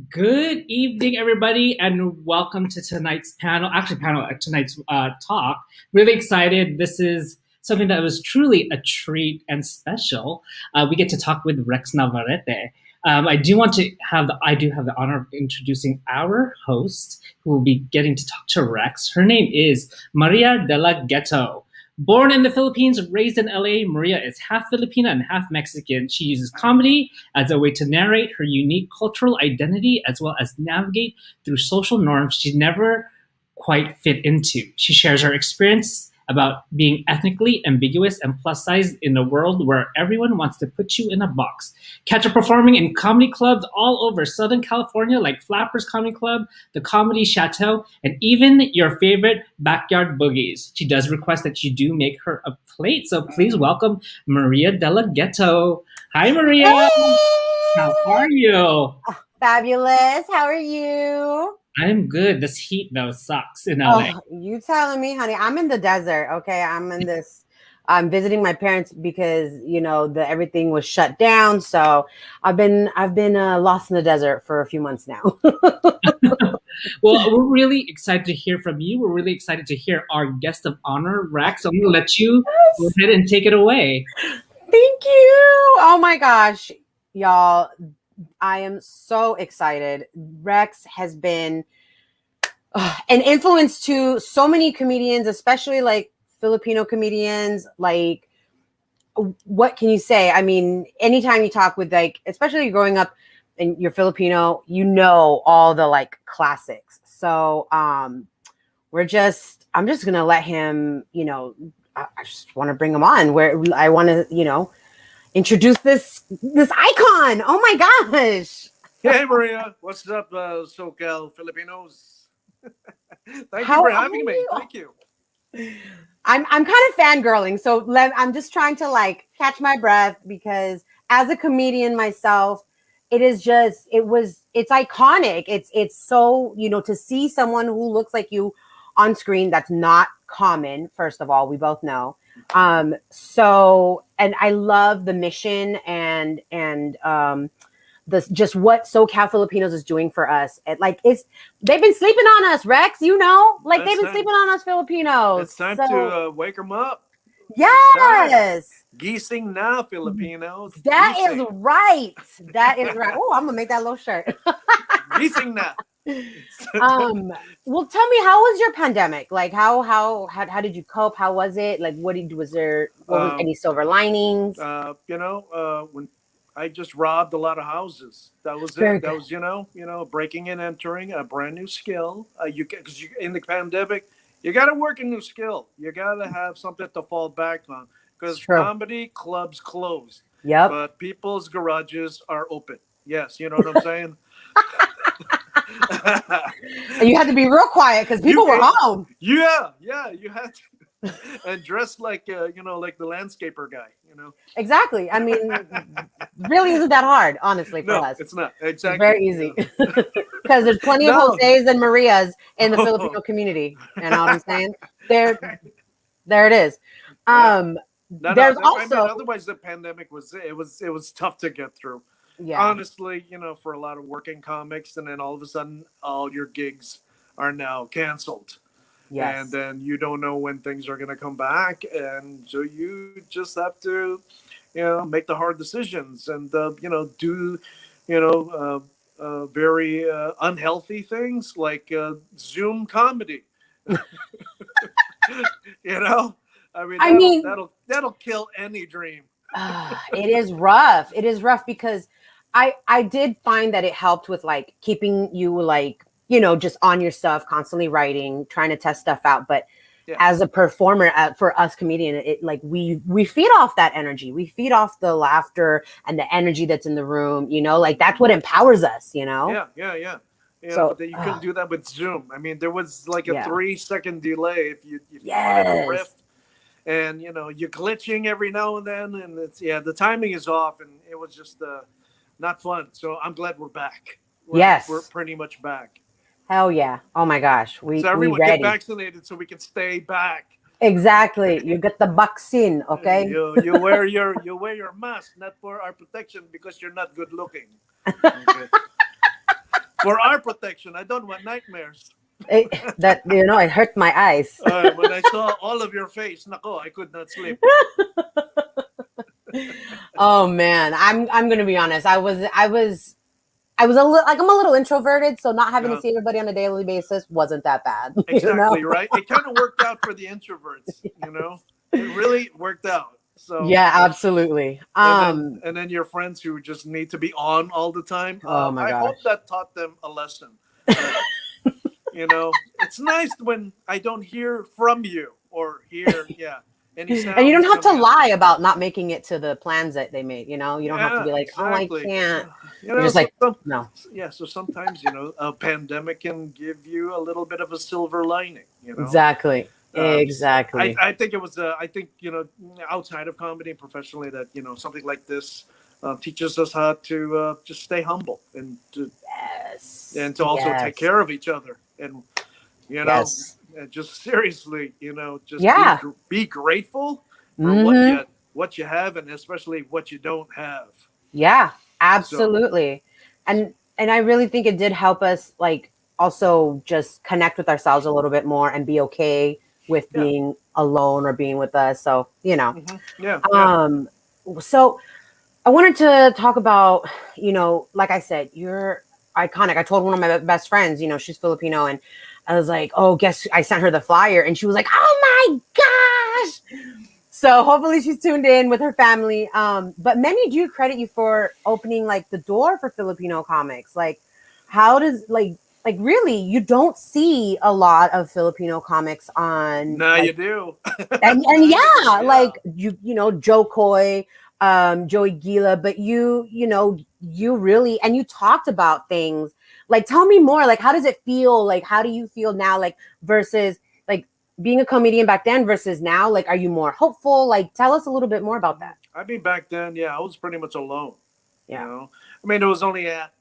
Good evening, everybody, and welcome to tonight's panel. Tonight's talk. Really excited. This is something that was truly a treat and special. We get to talk with Rex Navarrete. I do have the honor of introducing our host, who will be getting to talk to Rex. Her name is Maria de la Ghetto. Born in the Philippines, raised in LA, Maria is half Filipina and half Mexican. She uses comedy as a way to narrate her unique cultural identity as well as navigate through social norms she never quite fit into. She shares her experience about being ethnically ambiguous and plus size in a world where everyone wants to put you in a box. Catch her performing in comedy clubs all over Southern California, like Flappers Comedy Club, the Comedy Chateau, and even your favorite backyard boogies. She does request that you do make her a plate, so please welcome Maria Della Ghetto. Hi, Maria. How are you? Fabulous. How are you? I'm good. This heat though sucks in LA. Oh, you telling me, honey? I'm in the desert. Okay, I'm visiting my parents because the everything was shut down. So I've been lost in the desert for a few months now. Well, we're really excited to hear from you. We're really excited to hear our guest of honor, Rex. I'm going to let you go ahead and take it away. Thank you. Oh my gosh, y'all. I am so excited. Rex has been an influence to so many comedians, especially like Filipino comedians. Like, what can you say? I mean, anytime you talk with especially growing up and you're Filipino, all the like classics. So I'm just gonna let him, I just want to bring him on where I want to, introduce this icon. Oh my gosh. Hey Maria, what's up, SoCal Filipinos? Thank you for having me. Thank you. I'm kind of fangirling, so I'm just trying to like catch my breath because as a comedian myself, it's iconic. It's so, to see someone who looks like you on screen, that's not common. First of all, we both know. So, and I love the mission and just what SoCal Filipinos is doing for us. They've been sleeping on us, Rex. They've been sleeping on us Filipinos. It's time to wake them up. Yes. Gising na, Filipinos. That is right. That is right. Oh, I'm gonna make that little shirt. Gising na. Well, tell me, how was your pandemic? Like, how did you cope? How was it? Like, what was any silver linings? When I just robbed a lot of houses. That was Very it. good. That was, breaking and entering a brand new skill. Because in the pandemic, you got to work a new skill. You got to have something to fall back on. Because comedy clubs closed. Yep. But people's garages are open. Yes, you know what I'm saying? And you had to be real quiet because people were home. Yeah, you had to. And dressed like like the landscaper guy, Exactly. I mean, really isn't that hard, honestly, for us. It's not. Exactly. It's very easy. Because there's plenty of Jose's and Marias in the Filipino community. You know what I'm saying? There it is. There's also otherwise the pandemic was tough to get through. Yeah. Honestly, for a lot of working comics, and then all of a sudden all your gigs are now canceled. Yes. And then you don't know when things are going to come back. And so you just have to, make the hard decisions and, do, very unhealthy things like Zoom comedy. That'll kill any dream. It is rough. It is rough because I did find that it helped with like keeping you like, just on your stuff, constantly writing, trying to test stuff out. But as a performer, for us comedian, it like we feed off that energy. We feed off the laughter and the energy that's in the room. Like that's what empowers us. Yeah. So but you couldn't do that with Zoom. I mean, there was like a 3-second delay if you yes. wanted to riff, and you're glitching every now and then, and the timing is off, and it was just not fun. So I'm glad we're back. We're pretty much back. Hell yeah. Oh my gosh. So everyone get vaccinated so we can stay back. Exactly. You get the vaccine, okay? You wear your mask, not for our protection, because you're not good looking. Okay. For our protection. I don't want nightmares. It hurt my eyes. When I saw all of your face, nako, I could not sleep. Oh man, I'm gonna be honest. I was a little like I'm a little introverted, so not having to see everybody on a daily basis wasn't that bad. Exactly, right? It kind of worked out for the introverts, It really worked out. So yeah, absolutely. And then your friends who just need to be on all the time. Oh my I gosh. hope that taught them a lesson. It's nice when I don't hear from you or hear, any sound. And you don't have to lie about not making it to the plans that they made. You don't have to be like, exactly. Oh, I can't. You're just like, no. Yeah. So sometimes, a pandemic can give you a little bit of a silver lining. Exactly. Exactly. I think it was. I think outside of comedy and professionally, that something like this teaches us how to just stay humble and to also take care of each other and and just seriously just be grateful for what you have and especially what you don't have. Yeah, absolutely. So, and I really think it did help us like also just connect with ourselves a little bit more and be okay with being alone or being with us. So, so I wanted to talk about, like I said, you're iconic. I told one of my best friends, she's Filipino, and I was like, oh, guess I sent her the flyer, and she was like, oh my gosh. So hopefully she's tuned in with her family. But many do credit you for opening like the door for Filipino comics. Like, how does like really you don't see a lot of Filipino comics on. No, you do. and like Joe Coy, Joey Gila, but you really, and you talked about things like, tell me more, like, how does it feel? Like, how do you feel now? Like, versus like being a comedian back then versus now, like, are you more hopeful? Like, tell us a little bit more about that. I mean, back then, I was pretty much alone. Yeah. I mean, it was only a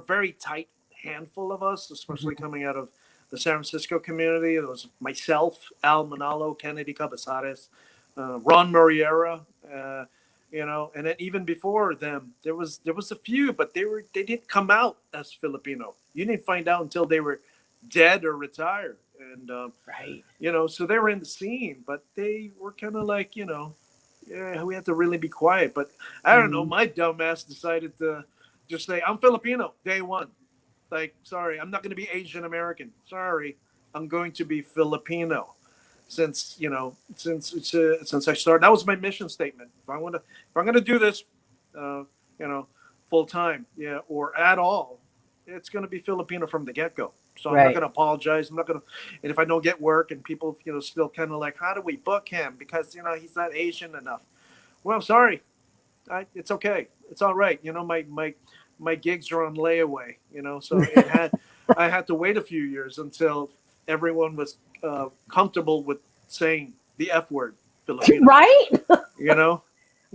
very tight handful of us, especially coming out of the San Francisco community. It was myself, Al Manalo, Kennedy Cabezares, Ron Muriera, and then even before them, there was a few, but they didn't come out as Filipino. You didn't find out until they were dead or retired, and right, so they were in the scene, but they were kind of like, we had to really be quiet. But I don't know, my dumbass decided to just say, I'm Filipino, day one. Like, sorry, I'm not going to be Asian American. Sorry, I'm going to be Filipino. Since I started, that was my mission statement. If I'm going to do this, full time, or at all, it's going to be Filipino from the get go. So I'm not going to apologize. I'm not going to, and if I don't get work and people, still kind of like, how do we book him? Because, he's not Asian enough. Well, sorry. It's okay. It's all right. My gigs are on layaway, so I had to wait a few years until everyone was comfortable with saying the F word, Filipino. Right? Like,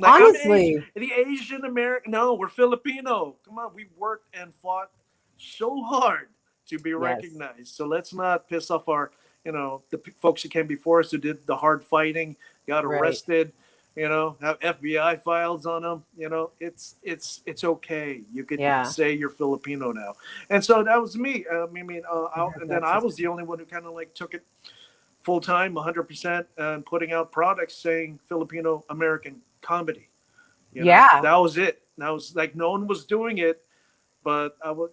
honestly. The Asian American, no, we're Filipino. Come on, we worked and fought so hard to be recognized. So let's not piss off our, the folks who came before us who did the hard fighting, got arrested. Have FBI files on them. It's okay. You could say you're Filipino now. And so that was me. And then I was the only one who kind of like took it full time, 100%, and putting out products saying Filipino American comedy. That was it. That was like, no one was doing it, but I was,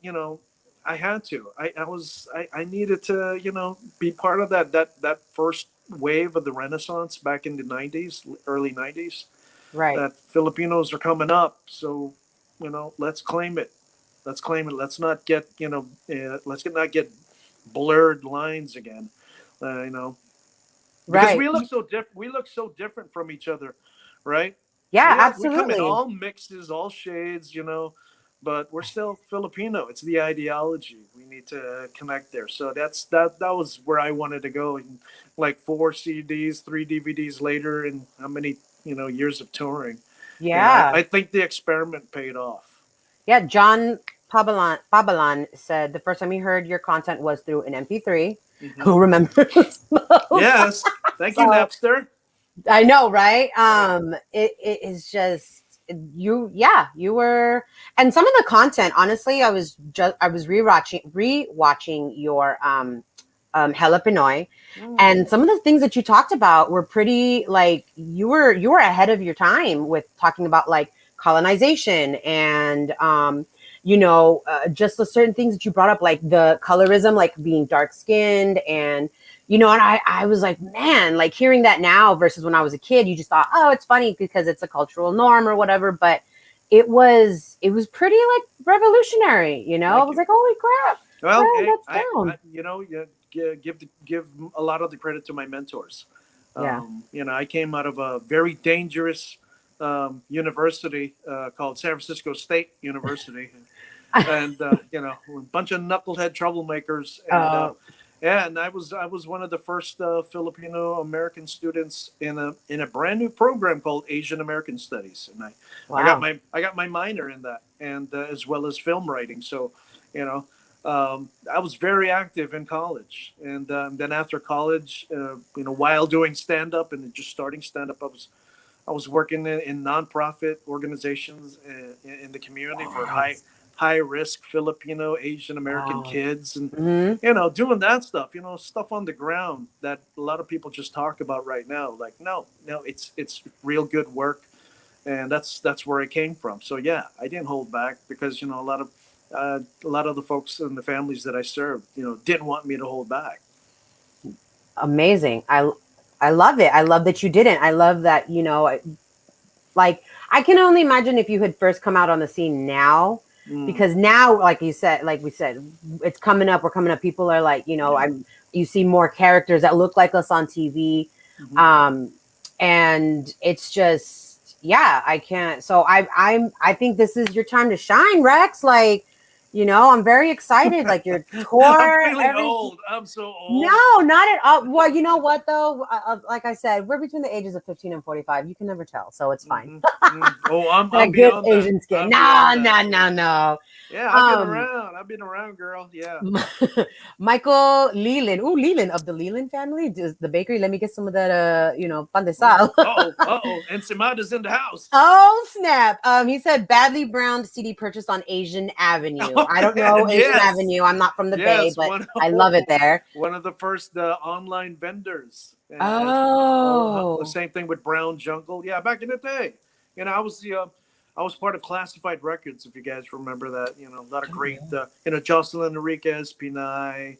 I had to. I needed to, be part of that first wave of the Renaissance back in the 90s, early 90s. Right. That Filipinos are coming up. So, let's claim it. Let's claim it. Let's not get, let's not get blurred lines again. Because we look so different. We look so different from each other, right? Yeah, absolutely. We come in all mixes, all shades, but we're still Filipino. It's the ideology. We need to connect there. So that was where I wanted to go. And like 4 CDs, 3 DVDs later, and how many years of touring. Yeah, I think the experiment paid off. Yeah, John Pabalan said the first time he heard your content was through an MP3. Mm-hmm. Who remembers? Yes, thank you, Napster. I know, right? It is just you were, and some of the content, honestly, I was rewatching your Hella Pinoy, and some of the things that you talked about were pretty, like, you were ahead of your time with talking about like colonization and just the certain things that you brought up, like the colorism, like being dark skinned, and and I was like, man, like hearing that now versus when I was a kid, you just thought, oh, it's funny because it's a cultural norm or whatever, but it was pretty like revolutionary, I was like, holy crap. Well, wow, hey, that's down. give a lot of the credit to my mentors. Yeah. I came out of a very dangerous university called San Francisco State University, and a bunch of knucklehead troublemakers, and and I was one of the first Filipino American students in a brand new program called Asian American Studies, and I got my minor in that, and as well as film writing. So, I was very active in college, and then after college, while doing stand up and just starting stand up, I was working in nonprofit organizations in the community for high risk Filipino Asian American kids, and doing that stuff, stuff on the ground that a lot of people just talk about right now. Like, no, it's real good work, and that's where I came from. So yeah, I didn't hold back because a lot of the folks and the families that I served, didn't want me to hold back. Amazing. I love it. I love that you didn't. I love that, like, I can only imagine if you had first come out on the scene now, because now, like we said, it's coming up. We're coming up. People are like, you see more characters that look like us on TV. And it's just, I can't. So I think this is your time to shine, Rex. Like, I'm very excited. Like your tour. I'm feeling old. I'm so old. No, not at all. Well, you know what though? Like I said, we're between the ages of 15 and 45. You can never tell, so it's fine. Oh, I'm good beyond Asian that. skin. No. Yeah, I've been around, girl. Yeah. Michael Leland. Ooh, Leland of the Leland family. Does the bakery? Let me get some of that. Pan de sal. Ensimada's in the house. Oh snap! He said badly browned CD purchased on Asian Avenue. I don't know Asian Avenue. I'm not from the Bay, but I love it there. One of the first online vendors. And, the same thing with Brown Jungle. Yeah, back in the day, I was part of Classified Records, if you guys remember that. A lot of great, Jocelyn Enriquez, Pinay,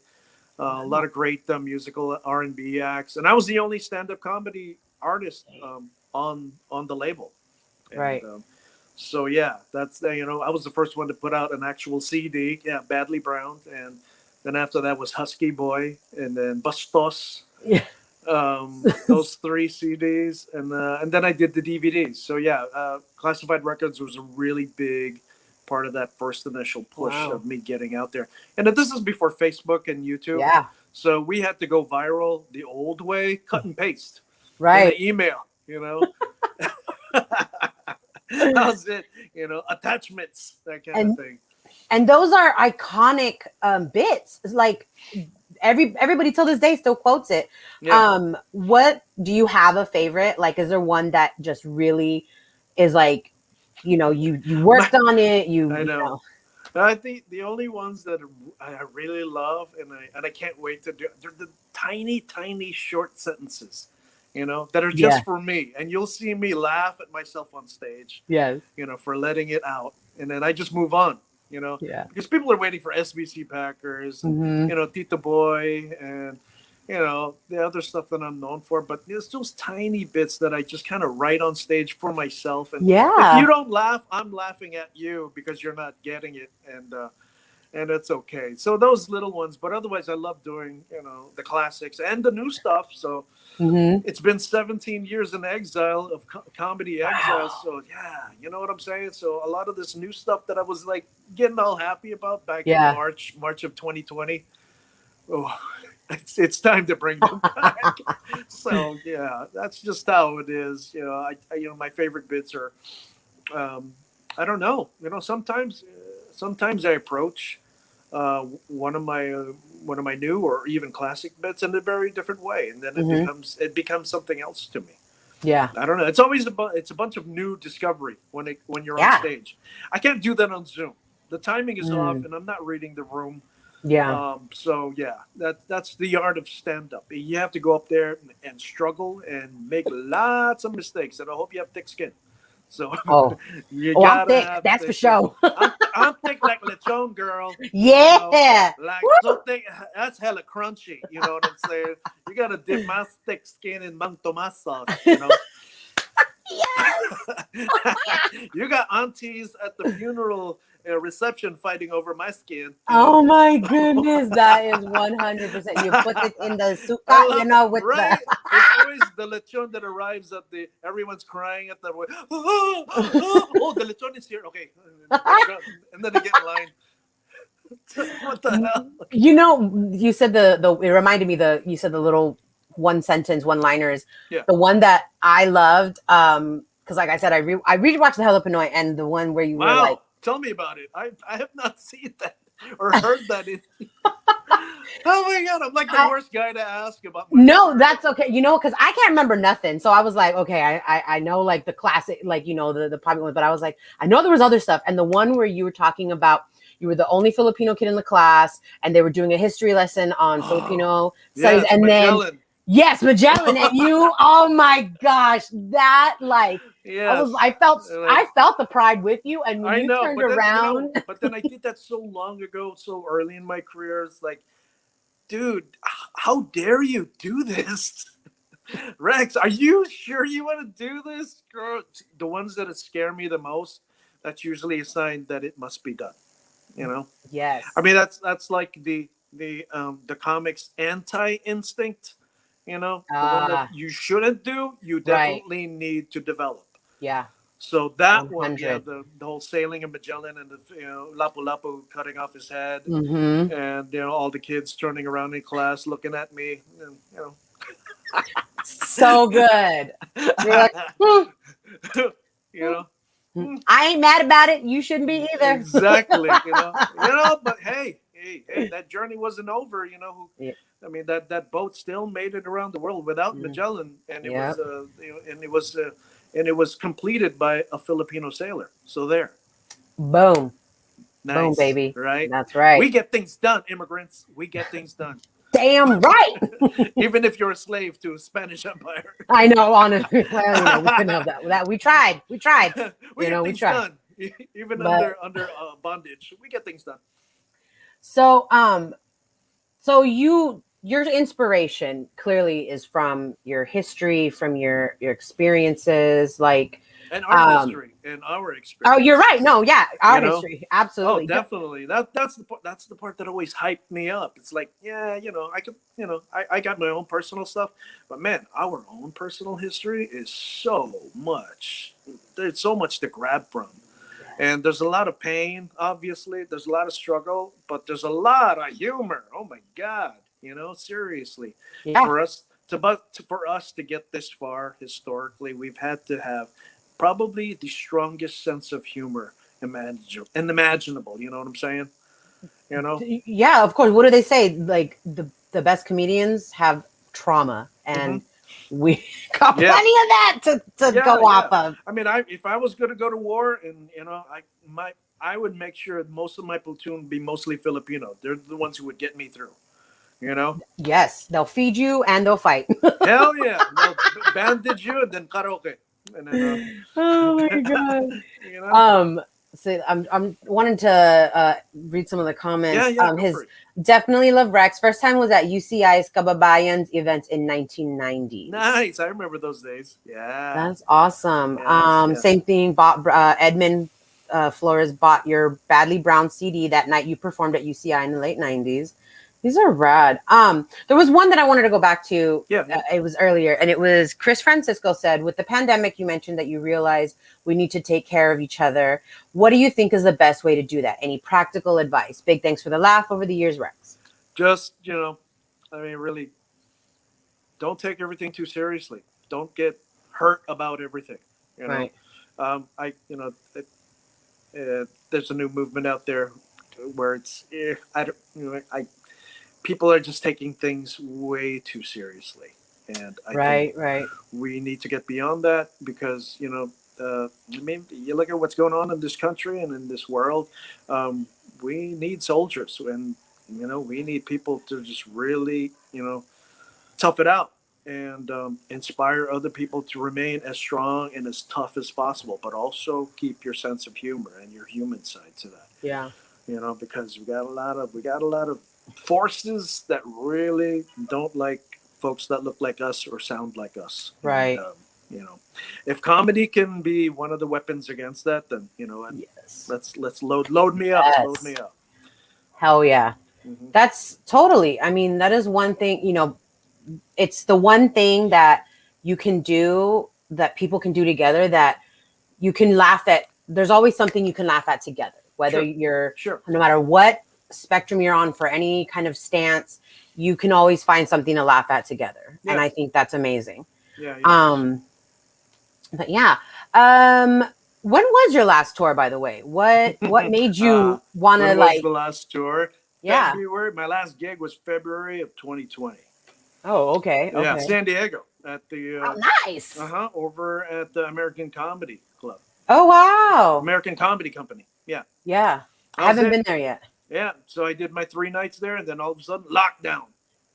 a lot of great musical R&B acts, and I was the only stand-up comedy artist on the label. And, right. So yeah, that's I was the first one to put out an actual CD. Yeah, badly browned, and then after that was Husky Boy, and then Bastos. Yeah. Those 3 CDs, and then I did the DVDs. So yeah, Classified Records was a really big part of that first initial push of me getting out there. And this is before Facebook and YouTube. Yeah. So we had to go viral the old way, cut and paste. Right. In the email, How's it? Attachments, that kind of thing. And those are iconic bits. It's like everybody till this day still quotes it. Yeah. What do you have a favorite? Like, is there one that just really is like, you worked on it? I know. I think the only ones that I really love and I can't wait to do, they're the tiny short sentences, that are just for me. And you'll see me laugh at myself on stage. Yes. For letting it out, and then I just move on. Because people are waiting for SBC Packers, and, Tito Boy, and the other stuff that I'm known for. But there's those tiny bits that I just kind of write on stage for myself. And if you don't laugh, I'm laughing at you because you're not getting it, and it's okay. So those little ones, but otherwise, I love doing the classics and the new stuff. So it's been 17 years in exile of comedy exile. So yeah, you know what I'm saying. So a lot of this new stuff that I was like getting all happy about back in March of 2020. Oh, it's time to bring them back. So yeah, that's just how it is. I my favorite bits are, I don't know. Sometimes I approach one of my new or even classic bits in a very different way, and then it becomes something else to me. Yeah. I don't know. It's always it's a bunch of new discovery when you're on Yeah. stage. I can't do that on Zoom. The timing is off, Mm. and I'm not reading the room. Yeah. So yeah, that's the art of stand up. You have to go up there and struggle and make lots of mistakes. And I hope you have thick skin. So Oh. you Oh, I'm gotta thick. have That's for thick skin. sure. I'm thick like lechon, girl. Yeah. Like Woo! so thick. That's hella crunchy. You know what I'm saying? You gotta dip my thick skin in Mang Tomas sauce. You know. You got aunties at the funeral reception fighting over my skin. You know? Oh my goodness, that is 100%. You put it in the I suka, love you know, it, with right? It's always the lechon that arrives at everyone's crying at the oh, the lechon is here. Okay, and then they get in line. What the hell? You know, you said it reminded me you said the little one sentence, one liners. Yeah. The one that I loved, because like I said, I rewatched the Jalapeno, and the one where you were like, tell me about it. I have not seen that or heard that. Oh my god, I'm like the worst guy to ask about. No, that's okay. You know, because I can't remember nothing. So I was like, okay, I know like the classic, like, you know, the popular one, but I was like, I know there was other stuff. And the one where you were talking about, you were the only Filipino kid in the class, and they were doing a history lesson on Filipino studies. And Magellan. then, yes, Magellan, and you, oh my gosh, that like, yes. I felt the pride with you. And when you turned around. But then I did that so long ago, so early in my career. It's like, dude, how dare you do this? Rex, are you sure you want to do this? Girl, the ones that scare me the most, that's usually a sign that it must be done. You know? Yes. I mean, that's like the comics anti-instinct, you know? The one that you shouldn't do, you definitely need to develop. Yeah. So that 100. one, yeah, the whole sailing of Magellan and the Lapu-Lapu cutting off his head, Mm-hmm. and all the kids turning around in class looking at me, So good. You're like, I ain't mad about it. You shouldn't be either. Exactly. But hey, that journey wasn't over. I mean, that boat still made it around the world without Magellan, and it was completed by a Filipino sailor. So there. Boom. Nice. Boom, baby. Right? That's right. We get things done, immigrants. We get things done. Damn right. Even if you're a slave to a Spanish empire. I know, honestly. Well, we couldn't have that. We tried. We tried. we tried. Done. Even under bondage. We get things done. So your inspiration clearly is from your history, from your experiences, like and our history and our experience. Oh, you're right. No, yeah, our history, absolutely. Oh, definitely. That's the part that always hyped me up. It's like, yeah, I could, I got my own personal stuff, but man, our own personal history is so much. There's so much to grab from, and there's a lot of pain. Obviously, there's a lot of struggle, but there's a lot of humor. Oh my God, seriously, for us to get this far historically, we've had to have probably the strongest sense of humor imaginable. You know what I'm saying? Yeah, of course. What do they say? Like the best comedians have trauma, and we got plenty of that to go off of. I mean, if I was going to go to war, and I would make sure most of my platoon would be mostly Filipino. They're the ones who would get me through. Yes, they'll feed you and they'll fight. Hell yeah, they'll bandage you and then karaoke. And then, oh my God. So I'm wanting to read some of the comments. His definitely love Rex. First time was at UCI's Kababayan's event in 1990. Nice, I remember those days. Yeah, that's awesome. Yes. Same thing. Edmund Flores bought your Badly Brown CD that night you performed at UCI in the late 90s. These are rad. There was one that I wanted to go back to. It was earlier, and it was Chris Francisco said, with the pandemic, you mentioned that you realize we need to take care of each other. What do you think is the best way to do that? Any practical advice? Big thanks for the laugh over the years, Rex. Just, really don't take everything too seriously. Don't get hurt about everything. Right. There's a new movement out there where it's, people are just taking things way too seriously. And I Right, think right. we need to get beyond that because, I mean, you look at what's going on in this country and in this world. We need soldiers, and we need people to just really, tough it out and inspire other people to remain as strong and as tough as possible, but also keep your sense of humor and your human side to that. Yeah. Because we got a lot of forces that really don't like folks that look like us or sound like us. Right. And, if comedy can be one of the weapons against that, then Yes. let's load me up, Yes. load me up. Hell yeah. Mm-hmm. That's totally. I mean, that is one thing, it's the one thing that you can do that people can do together that you can laugh at. There's always something you can laugh at together, whether you're, no matter what spectrum you're on for any kind of stance, you can always find something to laugh at together. Yeah. And I think that's amazing. Yeah. But yeah. When was your last tour, by the way? What made you want to when like was the last tour? Yeah. February. My last gig was February of 2020. Oh, okay. Yeah, San Diego at the Oh, nice. over at the American Comedy Club. Oh, wow. American Comedy Company. Yeah. Yeah. I haven't been there yet. Yeah. So I did my 3 nights there, and then all of a sudden, lockdown.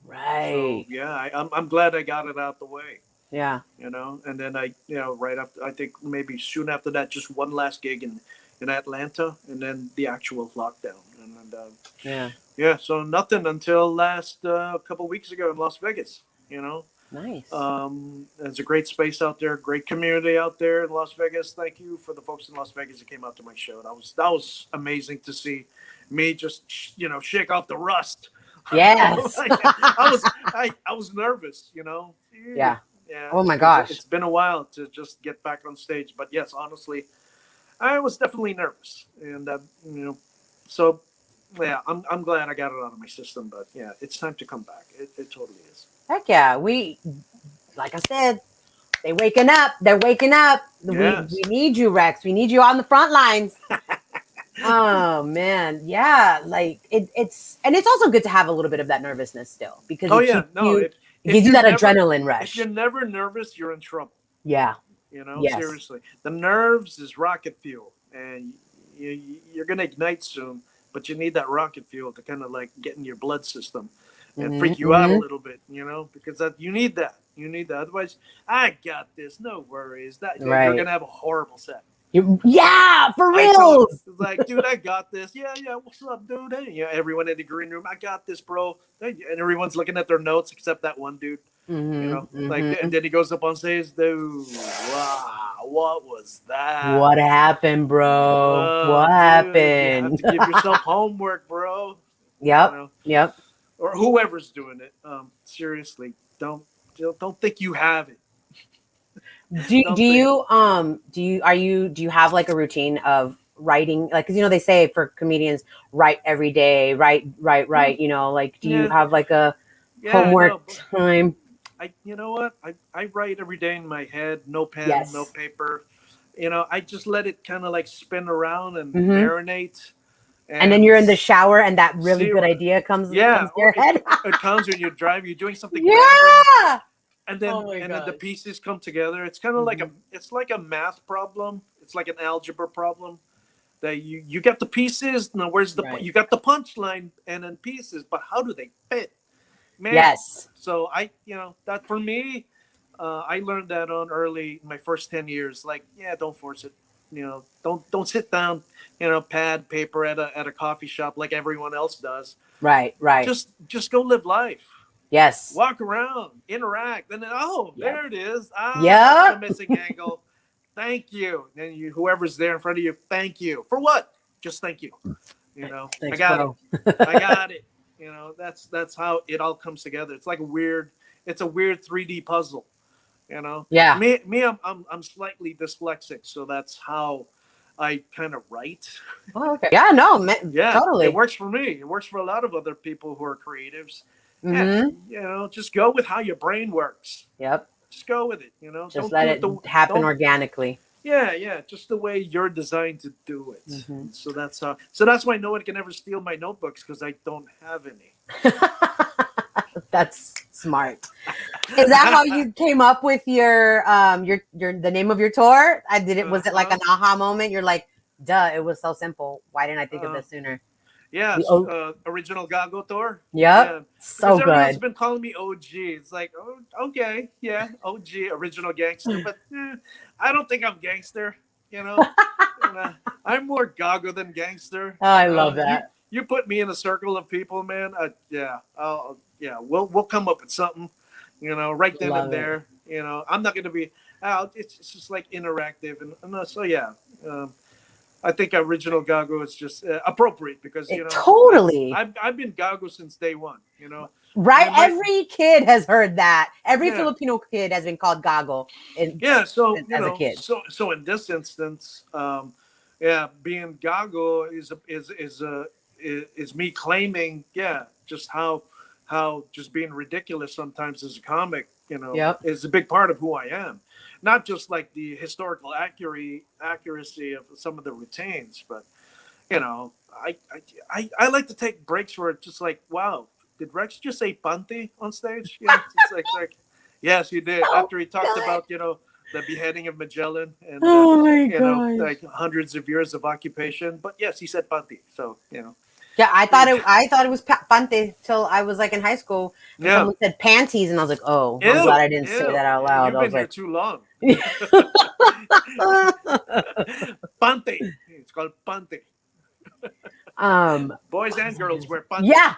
Right. So, yeah, I'm glad I got it out the way. Yeah. And then I, right after, I think maybe soon after that, just one last gig in Atlanta, and then the actual lockdown. And yeah. So nothing until last couple of weeks ago in Las Vegas. Nice. There's a great space out there, great community out there in Las Vegas. Thank you for the folks in Las Vegas that came out to my show. That was amazing to see me just shake off the rust. Yes. I was nervous. Yeah. Yeah. Oh my gosh. It's been a while to just get back on stage, but yes, honestly, I was definitely nervous, and so yeah, I'm glad I got it out of my system. But yeah, it's time to come back. It totally is. Heck yeah. Like I said, they're waking up. Yes. We need you, Rex. We need you on the front lines. Oh man. Yeah. Like it's also good to have a little bit of that nervousness still, because it gives you that adrenaline rush. If you're never nervous, you're in trouble. Yeah. Yes. Seriously, the nerves is rocket fuel, and you're gonna ignite soon, but you need that rocket fuel to kind of like get in your blood system and freak you out a little bit, because you need that. Otherwise, I got this. No worries. You're gonna have a horrible set. Yeah, for real. It's like, dude, I got this. Yeah. What's up, dude? Hey, everyone in the green room, I got this, bro. And everyone's looking at their notes except that one dude. And then he goes up on stage, dude. Wow, what was that? What happened, bro? What happened? You have to give yourself homework, bro. Yep. Yep. Or whoever's doing it. Seriously, don't think you have it. Do you have like a routine of writing? Like, because they say for comedians, write every day, write. Like, do you have like a homework time? You know what? I write every day in my head, no pen, no paper. I just let it kind of like spin around and marinate. And then you're in the shower, and that really good idea comes to your head. It comes when you're driving, you're doing something. Yeah. And then then the pieces come together. It's kind of like a math problem. It's like an algebra problem. That you got the pieces. Now where's you got the punchline and then pieces, but how do they fit? Man. Yes. So that for me, I learned that on early my first 10 years. Like, don't force it. Don't sit down, pad paper at a coffee shop like everyone else does. Right. Just go live life. Yes. Walk around, interact, and then there it is. That's the missing angle. Thank you. And whoever's there in front of you, thank you. For what? Just thank you. Thanks, I got bro. it. I got it. That's how it all comes together. It's like a weird 3D puzzle. Yeah. Me, I'm slightly dyslexic, so that's how I kind of write. Oh, okay. Yeah, no, man, totally. It works for me. It works for a lot of other people who are creatives. Mm-hmm. And, just go with how your brain works. Yep. Just go with it. Just let it happen organically. Yeah. Just the way you're designed to do it. Mm-hmm. So that's why no one can ever steal my notebooks, because I don't have any. That's smart. Is that how you came up with your the name of your tour? Was it like an aha moment? You're like, duh, it was so simple. Why didn't I think of this sooner? Yes, original Gago Tour. Yep. Yeah. So because everyone's good. been calling me OG. It's like, oh, okay, yeah, OG, original gangster. But I don't think I'm gangster. You know, I'm more Gago than gangster. Oh, I love that. You put me in a circle of people, man. We'll come up with something. Right then and there. I'm not gonna be out. It's just like interactive, and so yeah. I think original Gago is just appropriate because totally. I've been Gago since day one. Right. Every kid has heard that. Every Filipino kid has been called Gago. So as a kid. So in this instance, being Gago is me claiming just how just being ridiculous sometimes as a comic is a big part of who I am. Not just like the historical accuracy of some of the routines, but I like to take breaks where it's just like, wow, did Rex just say "panty" on stage? It's like yes, he did. After he talked about the beheading of Magellan and like hundreds of years of occupation, but yes, he said "panty." So Yeah, I thought it was pante till I was like in high school. And someone said panties, and I was like, "Oh, I'm glad I didn't say that out loud." You've been here too long. Pante. It's called pante. Boys and girls wear pante. Yeah,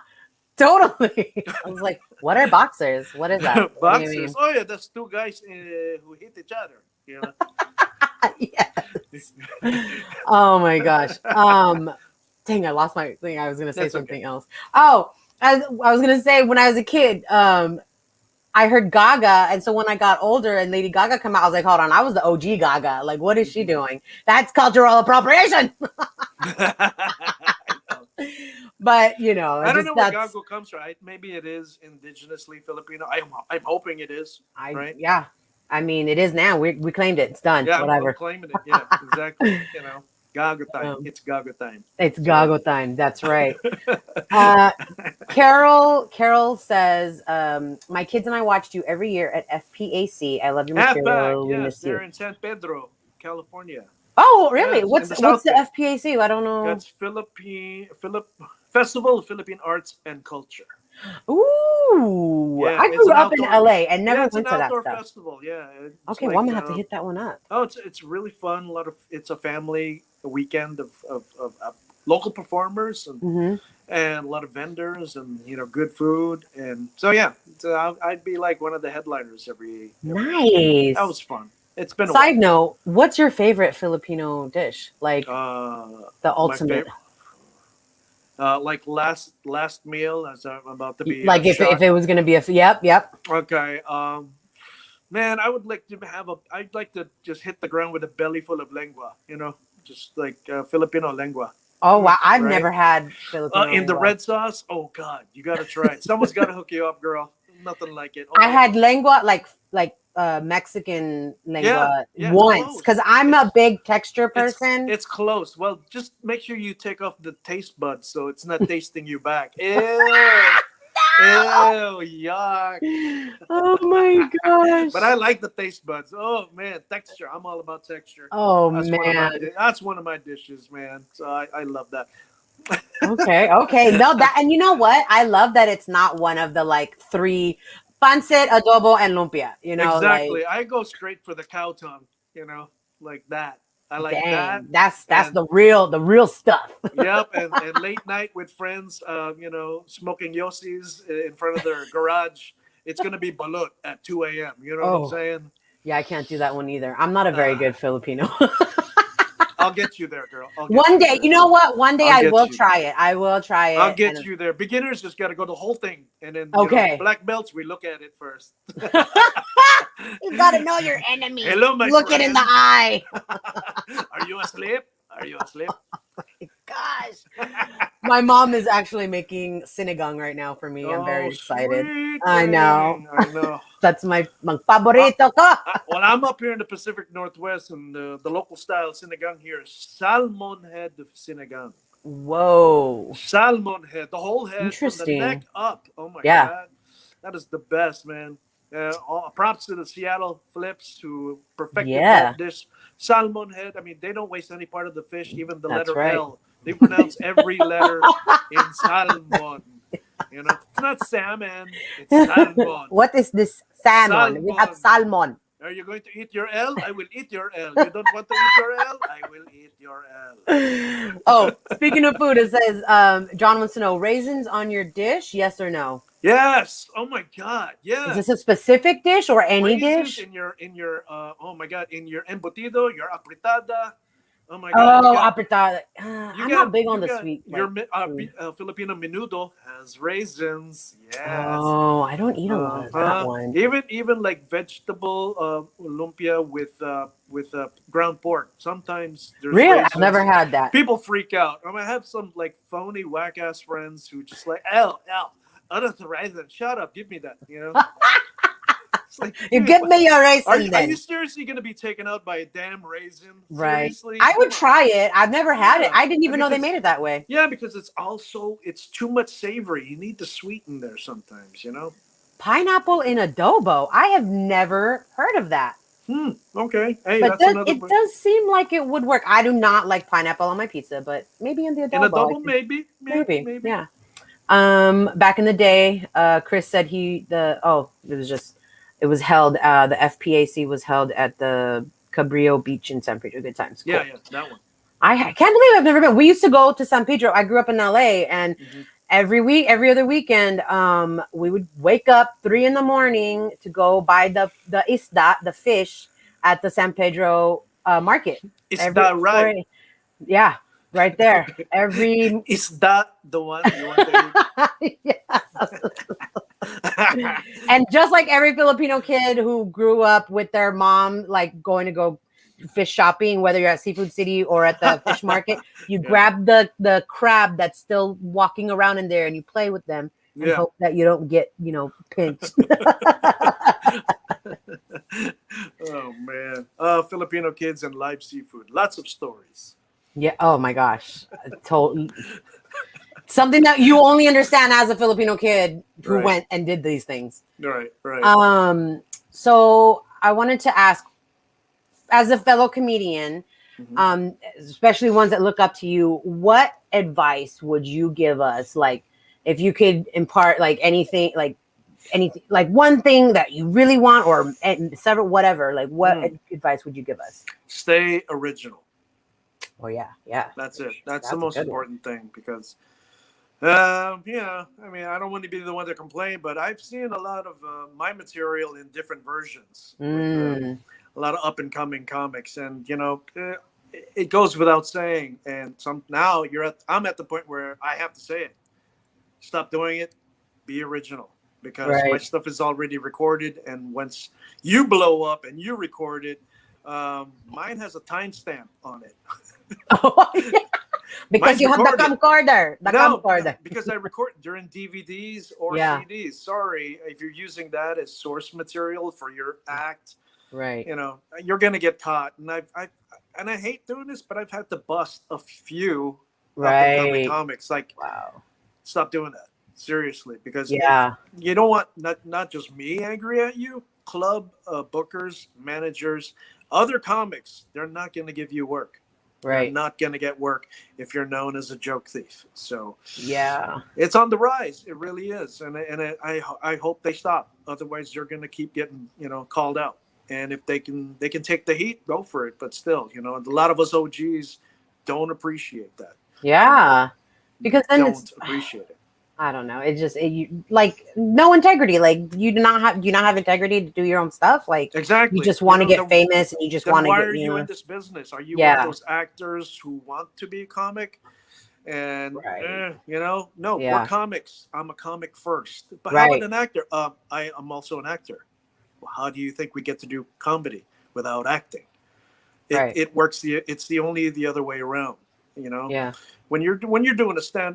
totally. I was like, "What are boxers? What is that?" Boxers. Oh yeah, that's two guys who hit each other. Yes. Oh my gosh. Dang, I lost my thing. I was gonna say something else. Oh, I was gonna say when I was a kid, I heard Gaga, and so when I got older and Lady Gaga come out, I was like, hold on, I was the OG Gaga. Like, what is she doing? That's cultural appropriation. But I don't know where Gago comes from. Maybe it is indigenously Filipino. I'm hoping it is. Right? Yeah. I mean, it is now. We claimed it. It's done. Yeah, whatever. I'm claiming it. Yeah, exactly. Gago time. It's Gago time. It's Gago time. That's right. Carol says, my kids and I watched you every year at FPAC. I love your material. We miss you. They're in San Pedro, California. Oh, really? Yes, what's the FPAC? I don't know. That's Festival of Philippine Arts and Culture. Ooh, I grew up in LA and never went to that stuff. Festival, yeah. Okay, well, I'm gonna have to hit that one up. Oh, it's really fun. It's a family weekend of local performers and a lot of vendors and good food, and so I'd be like one of the headliners every nice. That was fun. It's been Side note, what's your favorite Filipino dish? Like the ultimate. Like last meal as I'm about to be like if it was gonna be yep. Okay. Man, I'd like to just hit the ground with a belly full of lengua, just like Filipino lengua. Oh wow, I've never had Filipino in the red sauce. Oh God, you gotta try it. Someone's gotta hook you up, girl. Nothing like it. I had lengua like Mexican lengua once because I'm a big texture person. It's close. Well, just make sure you take off the taste buds so it's not tasting you back. Ew. Ew, yuck. Oh my gosh. But I like the taste buds. Oh man, texture. I'm all about texture. Oh man. That's one of my dishes, man. So I love that. Okay. No, and you know what? I love that it's not one of the like three pancit, adobo, and lumpia. Exactly. I go straight for the cow tongue, like that. I like that. That's the real stuff. Yep, and late night with friends, smoking Yossi's in front of their garage. It's gonna be balut at 2 a.m. You know what I'm saying? Yeah, I can't do that one either. I'm not a very good Filipino. I'll get you there, girl. One day, you know what? One day I will try it. I will try it. I'll get you there. Beginners just got to go the whole thing, and then black belts, we look at it first. You got to know your enemy. Hello, my look friend. it in the eye. Are you asleep? Oh my gosh. My mom is actually making sinigang right now for me. I'm very excited. Sweet, I know. That's my paborito ko. Well, I'm up here in the Pacific Northwest, and the local style sinigang here is salmon head of sinigang. Whoa. Salmon head, the whole head from the neck up. Oh my God. That is the best, man. Props to the Seattle Flips who perfected Yeah. this salmon head. I mean, they don't waste any part of the fish, even the That's letter right. L. They pronounce every letter in salmon. You know, it's not salmon, it's salmon. What is this salmon? We have salmon. Are you going to eat your L? I will eat your L. You don't want to eat your L? I will eat your L. Oh, speaking of food, it says John wants to know raisins on your dish, yes or no? Yes. Oh my God. Yes. Is this a specific dish or any Raisins dish? in your oh my God, in your embutido, your apritada. Oh my God. Oh, apretada. I'm not big on the sweet. Your food. Filipino menudo has raisins. Yes. Oh, I don't eat a lot of that one. Even like vegetable lumpia with ground pork. Sometimes there's Really? raisins. I've never had that. People freak out. I have some like phony whack ass friends who just like L. Other than raisins, shut up, give me that. You know. Like, you give me your raisin. Are you seriously going to be taken out by a damn raisin? Right. Seriously? I would try it. I've never had it. I didn't even know they made it that way. Yeah, because it's too much savory. You need the sweet in there sometimes, you know? Pineapple in adobo. I have never heard of that. Okay. Hey, but it does seem like it would work. I do not like pineapple on my pizza, but maybe in the adobo. In adobo, maybe. Yeah. Back in the day, Chris said it was held, the FPAC was held at the Cabrillo Beach in San Pedro. Good times. Cool. Yeah, that one. I can't believe I've never been. We used to go to San Pedro. I grew up in LA, and every other weekend, we would wake up 3 a.m. to go buy the isda, the fish, at the San Pedro market. Is that right? Yeah, right there. Is that the one you want to eat? Yeah. And just like every Filipino kid who grew up with their mom, like going to go fish shopping, whether you're at Seafood City or at the fish market, you grab the crab that's still walking around in there and you play with them and hope that you don't get, pinched. Oh man. Filipino kids and live seafood. Lots of stories. Yeah. Oh my gosh. Something that you only understand as a Filipino kid who went and did these things. Right. So I wanted to ask, as a fellow comedian, especially ones that look up to you, what advice would you give us? Like, if you could impart anything, like one thing that you really want, or several, whatever, like what advice would you give us? Stay original. Oh yeah. That's it. That's the most important thing, because I mean, I don't want to be the one to complain, but I've seen a lot of my material in different versions. With, a lot of up and coming comics, and it goes without saying. And now I'm at the point where I have to say it. Stop doing it. Be original, because my stuff is already recorded, and once you blow up and you record it, mine has a timestamp on it. Oh, yeah. Because you have the camcorder. No, because I record during DVDs or CDs. Sorry, if you're using that as source material for your act, right? You're gonna get caught. And I hate doing this, but I've had to bust a few up-and-coming comics. Like, stop doing that. Seriously, because you don't want not just me angry at you. Club bookers, managers, other comics, they're not going to give you work. Right. You're not going to get work if you're known as a joke thief. So it's on the rise. It really is, and I hope they stop. Otherwise, you're going to keep getting called out. And if they can take the heat, go for it. But still, a lot of us OGs don't appreciate that. Yeah, because then don't appreciate it. I don't know. It just like no integrity. Like you do not have integrity to do your own stuff. Like exactly, you just want to get famous, and you just want to get. Why are you in this business? Are you one of those actors who want to be a comic? And no, we're comics. I'm a comic first. But how about an actor? I am also an actor. Well, how do you think we get to do comedy without acting? It works. It's the other way around. Yeah. When you're doing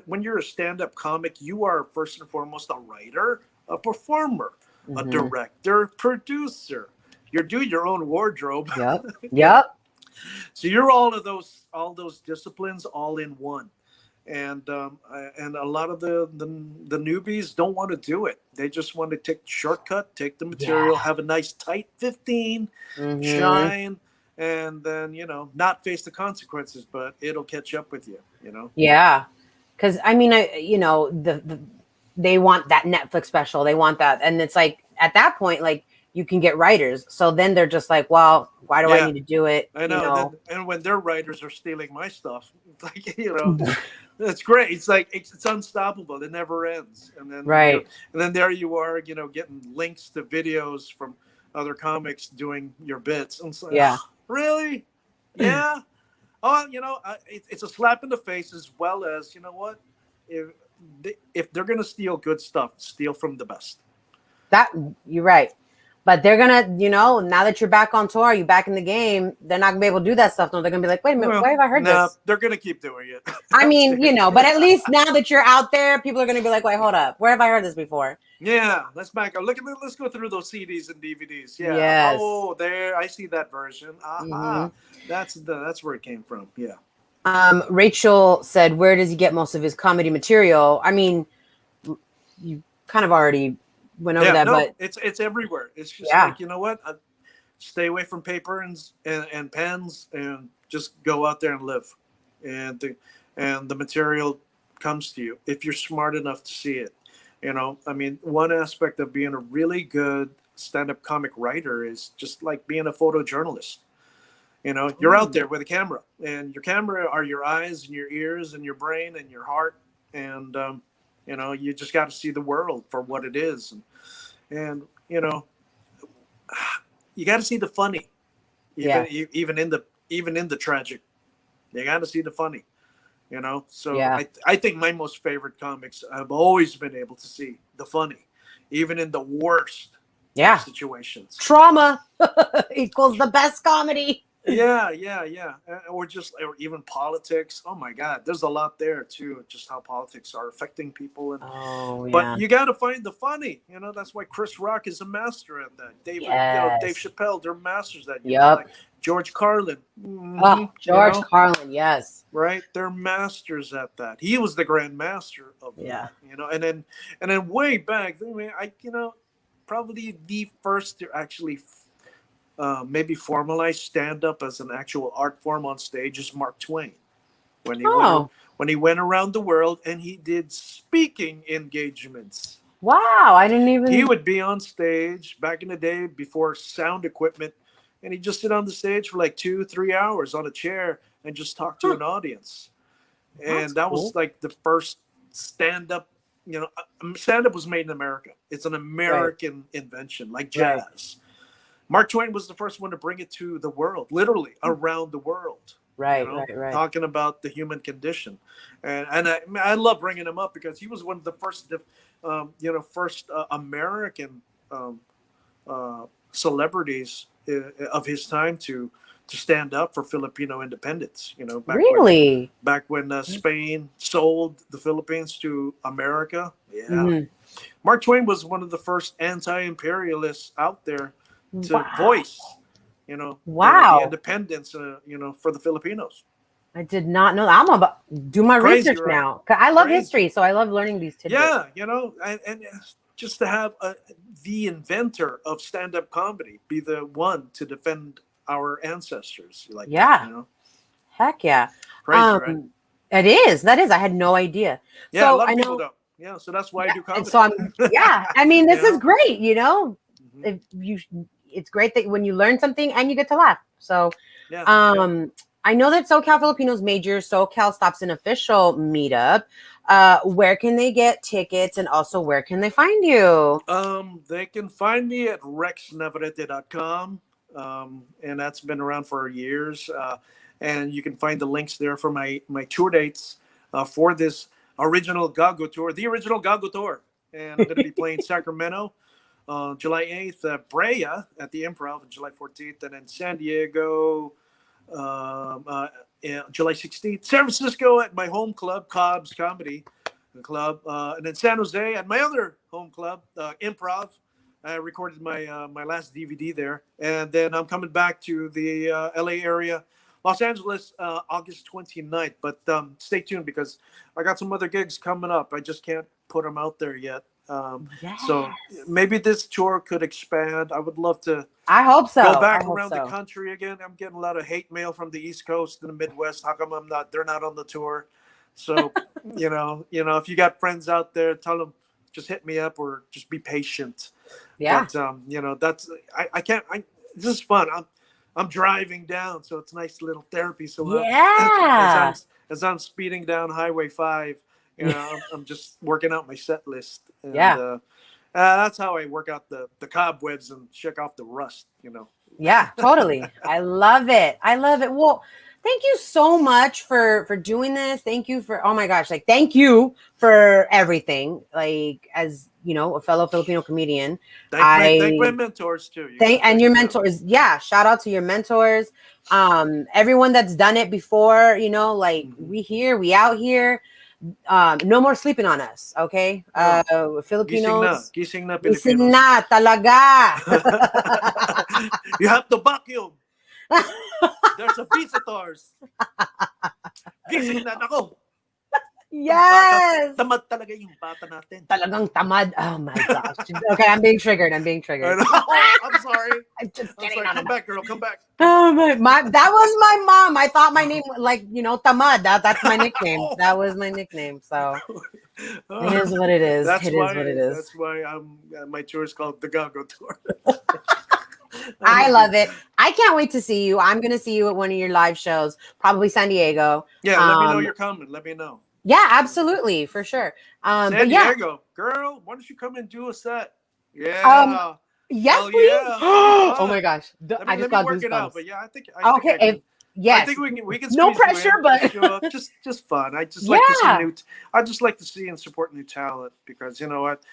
when you're a stand-up comic, you are first and foremost a writer, a performer, a director, producer. You do your own wardrobe. Yep. So you're all those disciplines all in one. and a lot of the newbies don't want to do it. They just want to take the shortcut, take the material, Yeah. have a nice tight 15, Mm-hmm. shine, and then not face the consequences. But it'll catch up with you. Yeah. Because I mean, they want that Netflix special. They want that, and it's like at that point, like you can get writers. So then they're just like, well, why do I Yeah, need to do it? I You know. know. And when their writers are stealing my stuff, it's like it's great. It's like it's unstoppable. It never ends. And then Right. and then there you are, getting links to videos from other comics doing your bits. And it's like, Yeah. really? Yeah. Oh, it's a slap in the face, as well as what, if if they're gonna steal good stuff, steal from the best. That you're right. But they're gonna, now that you're back on tour, you back in the game, they're not gonna be able to do that stuff. No, they're gonna be like, wait a minute, Well, where have I heard no, this? they're gonna keep doing it. I mean, but at least now that you're out there, people are gonna be like, wait, hold up, where have I heard this before? Yeah, let's back up. Let's go through those CDs and DVDs. Yeah. Yes. Oh, there, I see that version. Aha. Mm-hmm. That's where it came from. Yeah. Rachel said, where does he get most of his comedy material? I mean, you kind of already went over that, No, but it's everywhere. It's just yeah. like, what? Stay away from paper and pens, and just go out there and live. And the material comes to you if you're smart enough to see it. I mean, one aspect of being a really good stand-up comic writer is just like being a photojournalist. You're out there with a camera, and your camera are your eyes and your ears and your brain and your heart. And, you just got to see the world for what it is. And you got to see the funny, even in the tragic. You got to see the funny, So Yeah. I think my most favorite comics have always been able to see the funny, even in the worst of situations. Trauma equals the best comedy. Yeah. Or even politics. Oh my God, there's a lot there too. Just how politics are affecting people, but you got to find the funny. That's why Chris Rock is a master at that. Dave Chappelle, they're masters at that. Yep. Like George Carlin. Oh, George Carlin, yes. Right, they're masters at that. He was the grand master of that. And then way back, I mean, probably the first to actually. Maybe formalize stand-up as an actual art form on stage is Mark Twain, when he went around the world and he did speaking engagements. Wow, I didn't even. He would be on stage back in the day before sound equipment, and he'd just sit on the stage for like 2-3 hours on a chair and just talk to an audience. And that was like the first stand-up. Stand-up was made in America. It's an American invention, like jazz. Right. Mark Twain was the first one to bring it to the world, literally around the world. Right. Talking about the human condition, and I love bringing him up because he was one of the first, American celebrities of his time to stand up for Filipino independence. Back when Spain sold the Philippines to America. Yeah, Mark Twain was one of the first anti-imperialists out there. To voice, the independence, for the Filipinos. I did not know that. I'm about to do my research now. I love history, so I love learning these tidbits. Yeah, and just to have the inventor of stand-up comedy be the one to defend our ancestors, Heck yeah, crazy, right? It is. That is. I had no idea. Yeah, so a lot of people don't. Yeah, so that's why I do comedy. So I mean, this is great. If it's great that when you learn something and you get to laugh. So, I know that SoCal Filipinos major SoCal Stops an official meetup. Where can they get tickets, and also where can they find you? They can find me at rexnavarrete.com, and that's been around for years. And you can find the links there for my tour dates for this original Gago Tour, the original Gago Tour. And I'm going to be playing Sacramento. July 8th, Brea at the Improv on July 14th, and then San Diego, July 16th, San Francisco at my home club, Cobb's Comedy Club, and then San Jose at my other home club, Improv. I recorded my last DVD there, and then I'm coming back to the LA area Los Angeles, August 29th. But stay tuned because I got some other gigs coming up. I just can't put them out there yet. So maybe this tour could expand. I would love to. I hope so. Go back around the country again. I'm getting a lot of hate mail from the East Coast and the Midwest. How come they're not on the tour? So, you know, if you got friends out there, tell them just hit me up or just be patient. Yeah. But you know, I can't. This is fun. I'm driving down, so it's nice little therapy. So as I'm speeding down Highway 5, you know, I'm just working out my set list. And, that's how I work out the cobwebs and check off the rust, you know. Yeah, totally. I love it. Well, thank you so much for doing this. Thank you for, oh my gosh, like, thank you for everything. Like, as you know, a fellow Filipino comedian. Thank my mentors too. And your mentors. Yeah. Shout out to your mentors. Everyone that's done it before, you know, like we out here. No more sleeping on us, okay? Filipinos. Gising na Gising na talaga. You have to vacuum. There's a visitors. Gising na ako. Yes. Tamad talaga yung bata natin. Talagang tamad. Oh my gosh. Okay, I'm being triggered. I'm sorry. I'm just kidding. Come back, girl. Come back. Oh my, that was my mom. I thought my name, like, you know, Tamad. That's my nickname. That was my nickname. So it is what it is. It is what it is. That's why my tour is called the Gago Tour. I love it. I can't wait to see you. I'm going to see you at one of your live shows, probably San Diego. Yeah, let me know you're coming. Let me know. Yeah, absolutely, for sure. San Diego, girl, why don't you come and do a set? Yeah. Yes, please. Yeah. Oh my gosh, I just got work it out. goosebumps. But yeah, I think. Yes. I think we can. No pressure, but just fun. I just like to see I just like to see and support new talent because you know what.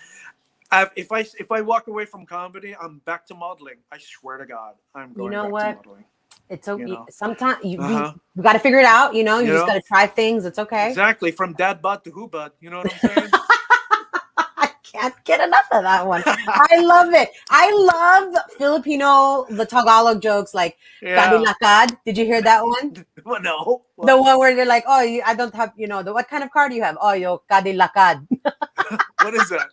If I walk away from comedy, I'm back to modeling. I swear to God, I'm going back to modeling. It's okay. You know? Sometimes we got to figure it out. You know, you just got to try things. It's okay. Exactly. From dad bod to who bod. You know what I'm saying? I can't get enough of that one. I love it. I love Filipino, the Tagalog jokes like "kadilakad." Did you hear that one? Well, no. What? The one where they're like, "Oh, I don't have. You know, what kind of car do you have? Oh, yo, kadilakad." What is that?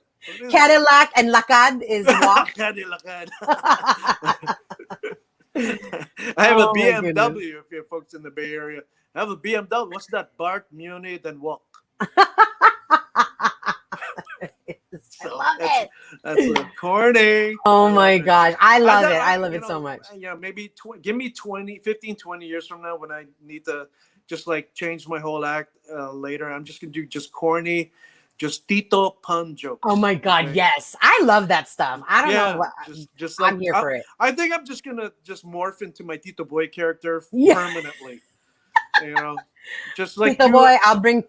Cadillac and lakad is walk. Cadillac. I have a BMW. If you're folks in the Bay Area, I have a BMW. What's that? Bart, Muni, then walk. I love it. That's a little corny. Oh my gosh. I love it. I love it so much. Yeah, maybe give me 15, 20 years from now when I need to just like change my whole act later. I'm just going to do just corny, just Tito pun jokes. Oh my God, right? Yes. I love that stuff. I don't know what just like, I'm here for it. I think I'm just gonna just morph into my Tito Boy character permanently. You know, just like Tito Boy, I'll be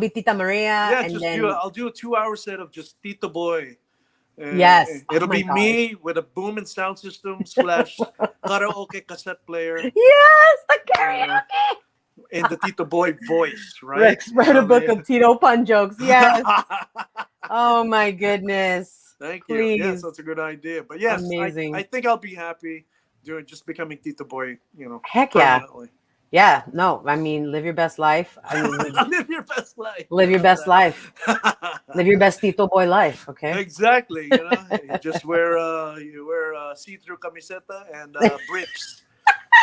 Tita Maria. Yeah, and just then I'll do a 2-hour set of just Tito Boy. Yes. It'll be me with a boom and sound system / karaoke cassette player. Yes, the karaoke. In the Tito Boy voice, right? Rex wrote a book of Tito pun jokes. Yes. Oh my goodness. Thank you. Please. Yes, that's a good idea. But yes, amazing. I think I'll be happy becoming Tito Boy, you know. Heck yeah. Yeah, no, I mean, live your best life. Live your best life. Live your best life. Live your best Tito Boy life, okay? Exactly. You know, you just wear see-through camiseta and brips.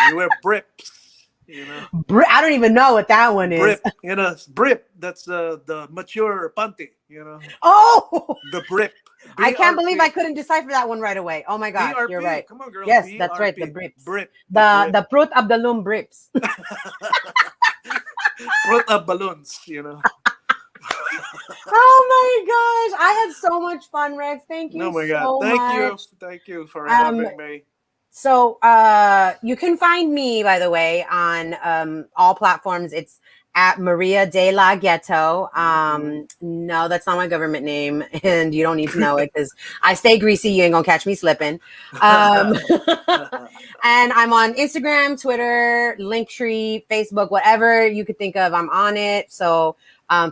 You wear brips. You know, I don't even know what that one is. Brip, you know, brip. That's the mature panty. You know. Oh, the brip. I can't believe I couldn't decipher that one right away. Oh my God, BRP. You're right. Come on, girl. Yes, BRP. that's right. The brips. Brip. The fruit of the loom brips. Fruit of balloons. You know. Oh my gosh, I had so much fun, Rex. Thank you. Oh my God, thank you for having me. So you can find me, by the way, on all platforms. It's at Maria de la Ghetto. No, that's not my government name, and you don't need to know it because I stay greasy. You ain't gonna catch me slipping. And I'm on Instagram, Twitter, Linktree, Facebook, whatever you could think of. I'm on it. So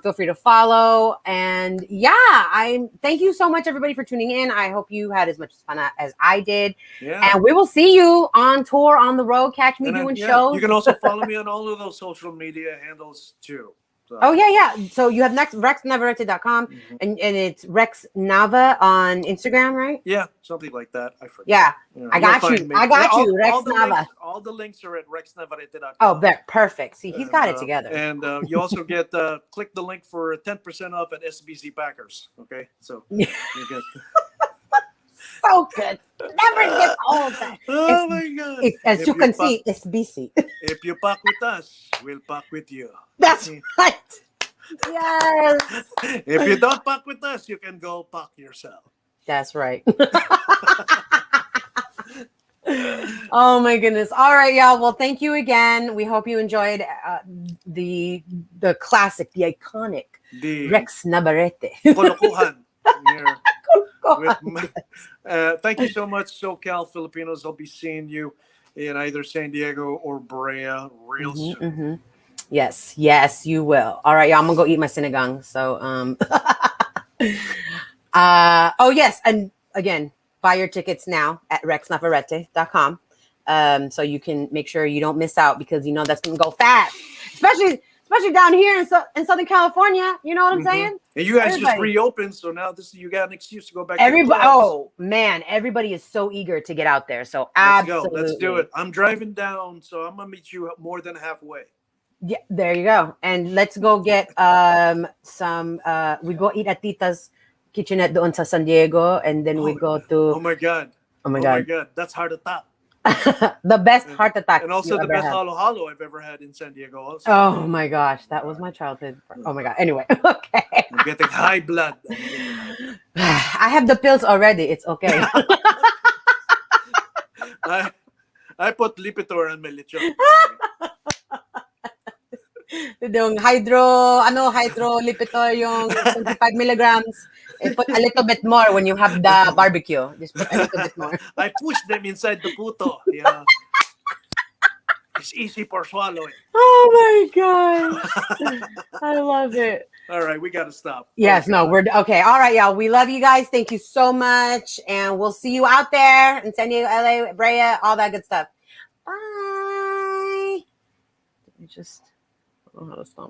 Feel free to follow. And yeah, thank you so much, everybody, for tuning in. I hope you had as much fun as I did. Yeah. And we will see you on tour, on the road. Catch me doing shows. You can also follow me on all of those social media handles too. So. Oh, yeah. So you have RexNavarrete.com and it's Rex Nava on Instagram, right? Yeah, something like that. I forget. Yeah. I got you. Rex Nava. All the links are at RexNavarrete.com. Oh, perfect. See, he's got it together. And you also get, click the link for 10% off at SBC Packers. Okay? So you get... So good. Never get old. Oh my God. As you can see, it's BC. If you pack with us, we'll pack with you. That's right. Yes. If you don't pack with us, you can go pack yourself. That's right. Oh my goodness. All right, y'all. Well, thank you again. We hope you enjoyed the classic, the iconic Rex Navarrete. Kolokohan. Thank you so much, SoCal Filipinos. I'll be seeing you in either San Diego or Brea real soon. Yes, you will. All right, y'all. I'm gonna go eat my sinigang. So, oh yes, and again, buy your tickets now at RexNavarrete.com. So you can make sure you don't miss out because you know that's gonna go fast, especially down here in Southern California. You know what I'm saying? And you guys just reopened, so now you got an excuse to go back. Oh man, everybody is so eager to get out there. So absolutely, let's do it. I'm driving down, so I'm gonna meet you more than halfway. Yeah, there you go. And let's go get some. We go eat at Tita's Kitchenette doon sa San Diego, and then we go to. Oh my God! That's heart attack. The best heart attack, and also the best halo halo I've ever had in San Diego. Also. Oh my gosh, that was my childhood. Oh my God. Anyway, okay. I'm getting high blood. I have the pills already. It's okay. I put Lipitor on my lechon. Yung hydro Lipitor, yung 25 milligrams. Put a little bit more when you have the barbecue. Just put a little bit more. I push them inside the puto. Yeah. It's easy for swallowing. Oh my God. I love it. All right, we got to stop. Yes, no, we're okay. All right, y'all. We love you guys. Thank you so much. And we'll see you out there in San Diego, LA, Brea, all that good stuff. Bye. I don't know how to stop.